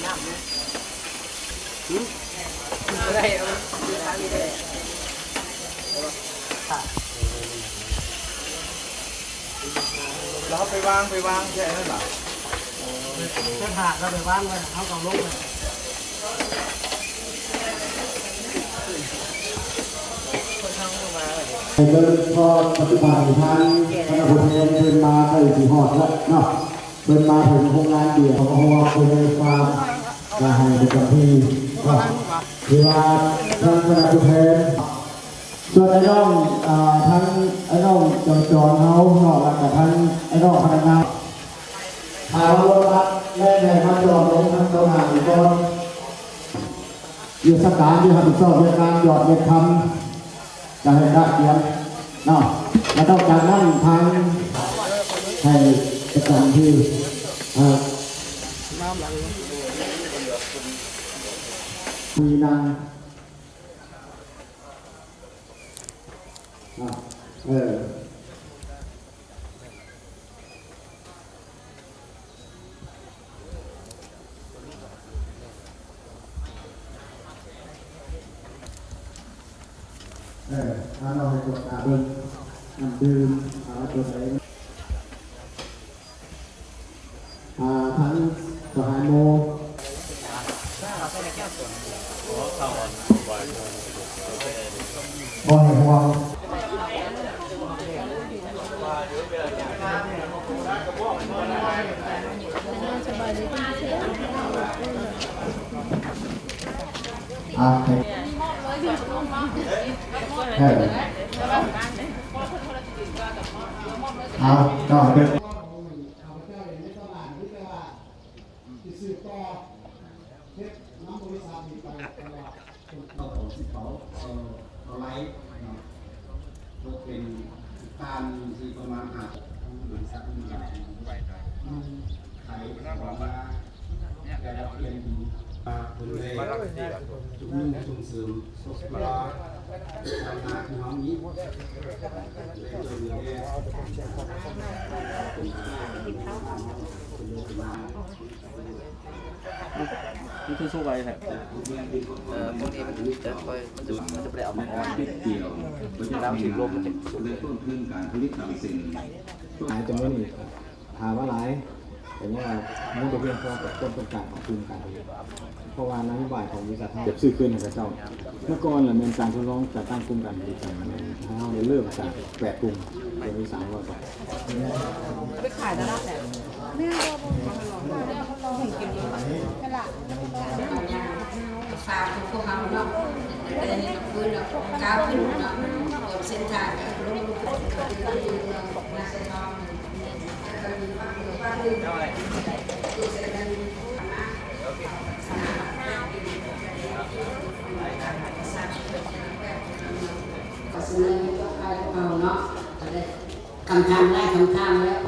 ได้แล้วไปวางใช่ไหมล่ะเส้นหาดเราไปวางไว้เขากำลุกเลยเดินทอดปฏิบัติทางคณะผู้แทนเดินมาไปสีหอดแล้วเนาะเดินมาถึงโครงงานเดียวเขาก็ว่าเป็นความการให้เป็นกับที่ก็คือว่าทางคณะผู้แทนส่วนไอ้น้องทั้งไอ้น้องจอนเขาเนาะแล้วก็ทั้งไอ้น้องพนักงานถามว่ารถบัสแม่ในมาจอดลงทั้งตลาดอยู่ก่อนอยู่สถานที่รับผิดชอบในการหยอดเงินทำจะให้ได้เดียวเนาะแล้วต้องการนั่งทางให้ประจำที่มีนางเราให้กดอาบน้ำดื่มตัวไหนทั้งสหายโมบอยห่วงก็เด็กเอาไลฟ์เป็นการที่ประมาณหาหรือสักหนึ่งอย่างขายของมาแต่ละเรียนดีมาบนเลยจุดมุ่งส่งเสริมสุขภาพทำงานที่ห้องนี้เลยตัวเดียวนี่คือสู้ไว้แหละบางทีมันจะไปมันจะไปเอามาอ่อน นิดเดียวน้ำถึงลมมันจะเริ่มต้นขึ้นการผลิตน้ำสิ่งหลายจำนวนนี้ถามว่าหลายแต่เนี่ยมุ่งตัวเพียงพอกับต้นต้องการของกลุ่มการผลิตเพราะว่านโยบายของบริษัทเก็บซื้อขึ้นนะครับเจ้าเมื่อก่อนเป็นการทดลองจัดตั้งกลุ่มการผลิตเราเริ่มจาก8 กลุ่มเป็นมี300 กว่าไปขายตลาดแหละไม่ได้เราเห็นกินเลยนั่นแหละฝากพวกเขาเนาะแต่นี่ก็คือเราก้าวขึ้นเนาะเส้นทางลงก็เสนอให้เขาเนาะคำถามได้คำถามแล้ว